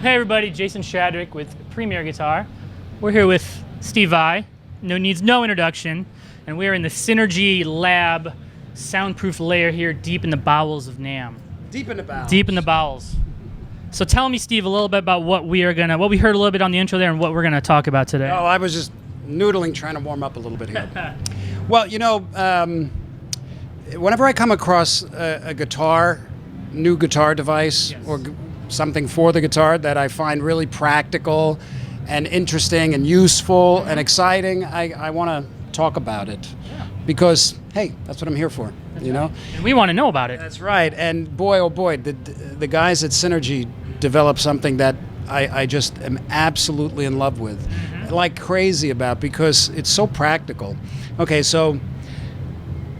Hey everybody, Jason Shadrick with Premier Guitar. We're here with Steve I, needs no introduction, and we're in the Synergy Lab soundproof layer here deep in the bowels of NAMM. Deep in the bowels. Deep in the bowels. So tell me, Steve, a little bit about what we heard a little bit on the intro there and what we're gonna talk about today. Oh, I was just noodling, trying to warm up a little bit here. Well, you know, whenever I come across a guitar, new guitar device, Yes. or something for the guitar that I find really practical and interesting and useful and exciting, I want to talk about it. Yeah. Because, hey, that's what I'm here for, you know? And we want to know about it. That's right. And boy, oh boy, the guys at Synergy developed something that I just am absolutely in love with, like crazy about, because it's so practical. Okay, so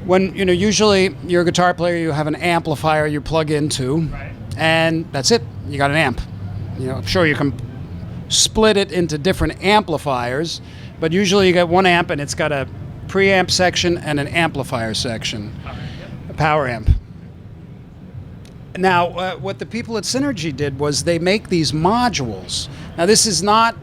when, you know, usually you're a guitar player, you have an amplifier you plug into, Right. and that's it. You got an amp. You know, I'm sure you can split it into different amplifiers, but usually you got one amp and it's got a preamp section and an amplifier section, a power amp. Now, what the people at Synergy did was they make these modules. Now, this is not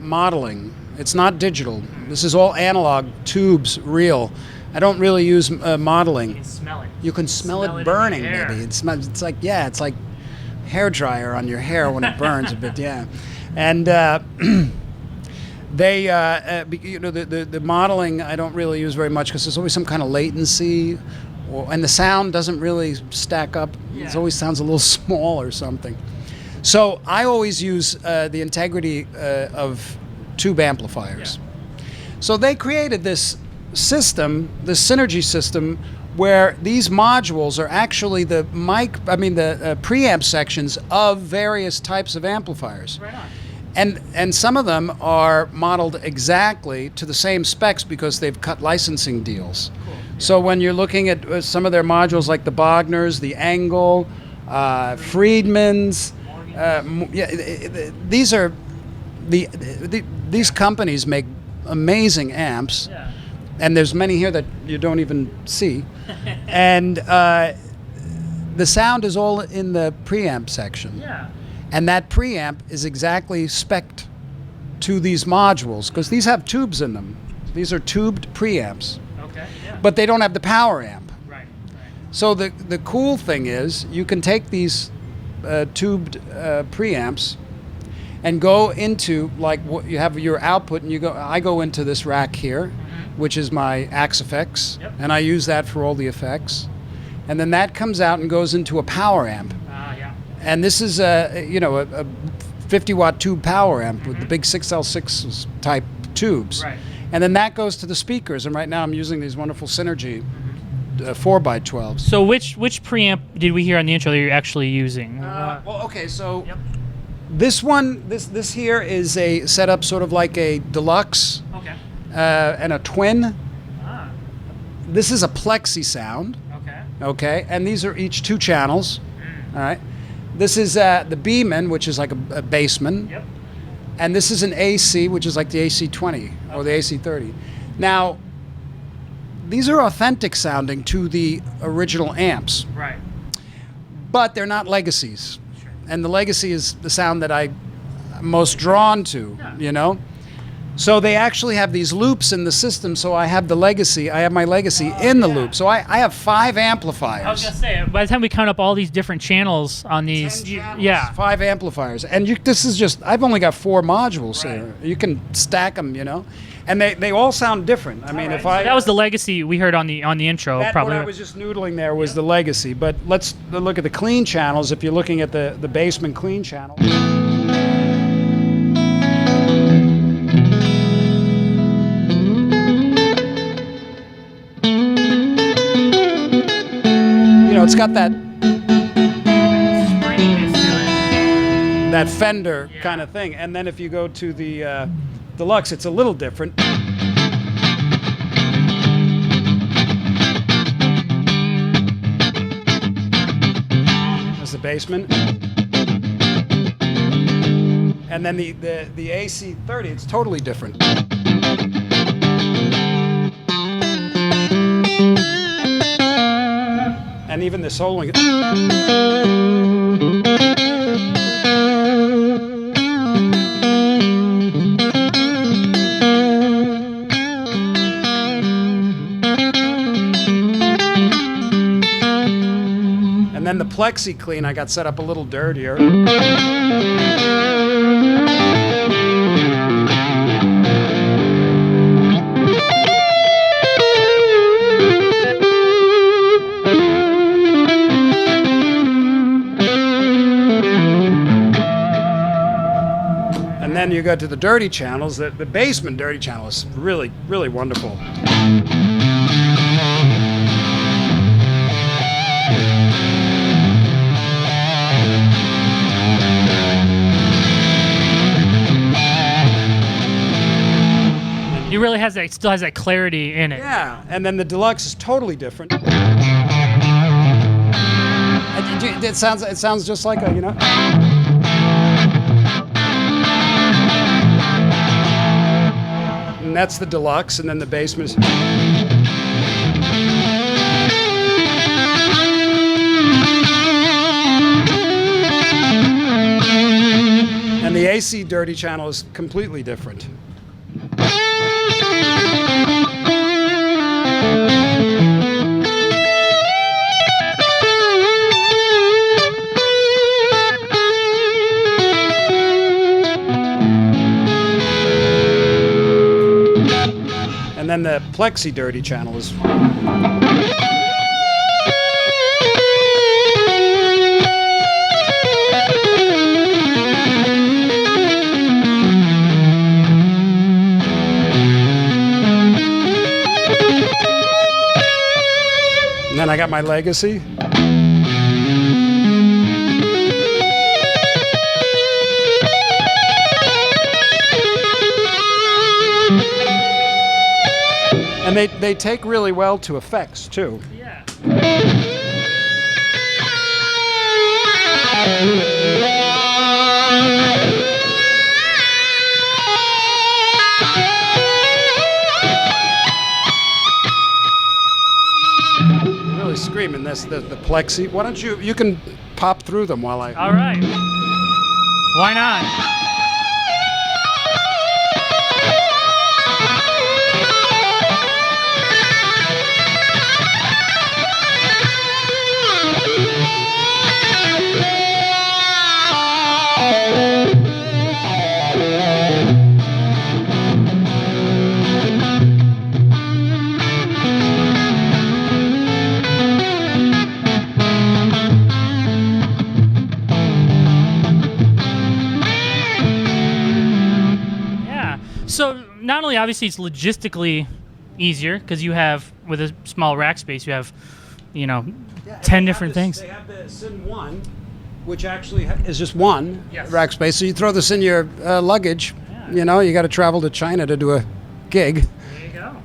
modeling. It's not digital. This is all analog, tubes, real. I don't really use modeling. You can smell it. You can smell Smell it in it the burning, air. maybe. It's like, yeah, it's like hair dryer on your hair when it burns a bit, yeah. And they, you know, the modeling I don't really use very much because there's always some kind of latency, and the sound doesn't really stack up. Yeah. It always sounds a little small or something. So I always use the integrity of tube amplifiers. Yeah. So they created this system, this Synergy system, where these modules are actually the preamp sections of various types of amplifiers. Right on. And some of them are modeled exactly to the same specs because they've cut licensing deals. Cool. So when you're looking at some of their modules, like the Bogners, the Engel, Friedman's, these are these companies make amazing amps. Yeah. And there's many here that you don't even see. And the sound is all in the preamp section. Yeah. And that preamp is exactly spec'd to these modules, because these have tubes in them. These are tubed preamps. Okay. Yeah. But they don't have the power amp. Right. Right. So the cool thing is you can take these tubed preamps and go into, like, what you have your output, and I go into this rack here, which is my Axe effects, Yep. and I use that for all the effects. And then that comes out and goes into a power amp. Yeah. And this is a 50-watt tube power amp with the big 6L6 type tubes. Right. And then that goes to the speakers. And right now I'm using these wonderful Synergy 4x12s. So which preamp did we hear on the intro that you're actually using? Well, okay, so Yep. this one, this here is a setup sort of like a deluxe Okay. and a twin. Ah. This is a plexi sound. Okay. Okay, and these are each 2 channels. All right. This is the Beeman, which is like a bassman. Yep. And this is an AC, which is like the AC-20 or the AC-30. Now, these are authentic sounding to the original amps, Right. but they're not legacies. Sure. And the legacy is the sound that I'm most drawn to, Yeah. you know? So they actually have these loops in the system, so I have my legacy in the yeah. loop. So I have 5 amplifiers. I was gonna say, by the time we count up all these different channels on these, 10 channels, yeah, 5 amplifiers, and this is just, I've only got 4 modules Right. here. You can stack them, you know, and they all sound different. I mean, Right. if I So that was the legacy we heard on the intro. that, Probably. what I was just noodling there was the legacy. But let's look at the clean channels. If you're looking at the Bassman clean channel. You know, it's got that Fender Yeah. kind of thing. And then if you go to the Deluxe, it's a little different. That's the Bassman. And then the AC-30, it's totally different. And even the soloing. And then the plexi clean, I got set up a little dirtier. And then you go to the dirty channels. The basement dirty channel is really, really wonderful. It really has that, still has that clarity in it. Yeah, and then the deluxe is totally different. It sounds just like a, you know. And that's the deluxe, and then the basement is. And the AC dirty channel is completely different. And then the plexi dirty channel is. And then I got my legacy. And they take really well to effects too. Yeah. Really screaming this, the plexi. Why don't you can pop through them while I. All right. Why not? So not only obviously it's logistically easier because you have, with a small rack space, you have, you know, 10 different things. They have the Sin 1, which actually is just one Yes. rack space. So you throw this in your luggage. Yeah. You know, you got to travel to China to do a gig. There you go.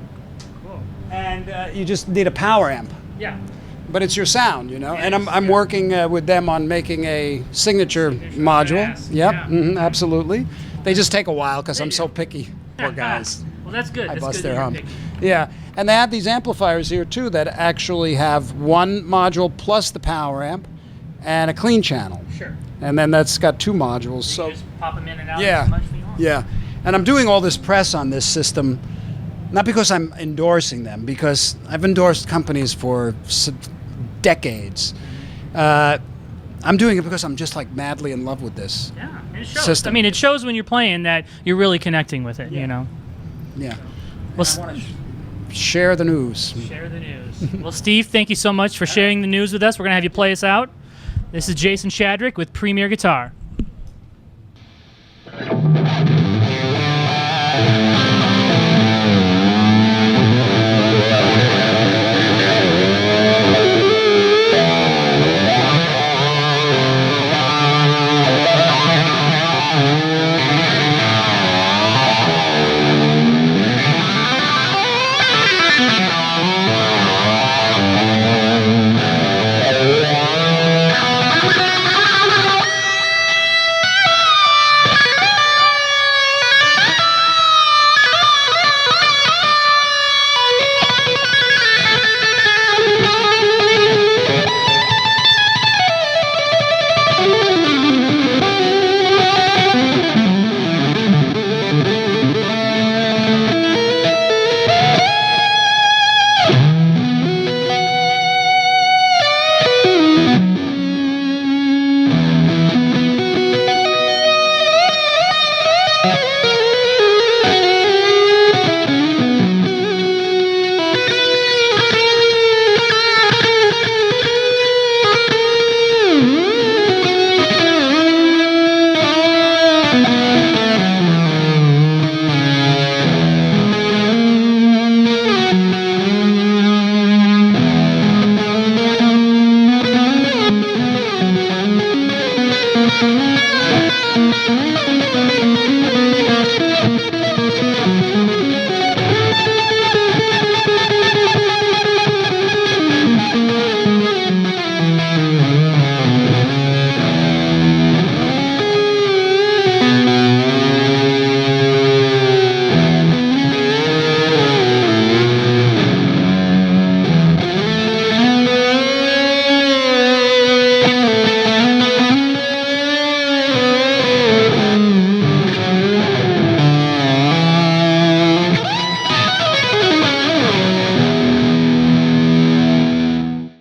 Cool. And you just need a power amp. Yeah. But it's your sound, you know. It And is, I'm yeah. working with them on making a signature module. Yes, Yep, yeah. absolutely. They just take a while because They I'm do. so picky. Poor guys. Well, that's good. I That's bust good their that you're hump. picky. Yeah, and they have these amplifiers here too that actually have one module plus the power amp and a clean channel. Sure. And then that's got two modules. So So you just pop them in and out yeah, as much as you want. yeah. And I'm doing all this press on this system, not because I'm endorsing them, because I've endorsed companies for decades. I'm doing it because I'm just like madly in love with this. Yeah, and it shows. System. I mean, it shows when you're playing that you're really connecting with it, you know. Yeah. Well, I want to share the news. share the news. Well, Steve, thank you so much for sharing the news with us. We're going to have you play us out. This is Jason Shadrick with Premier Guitar.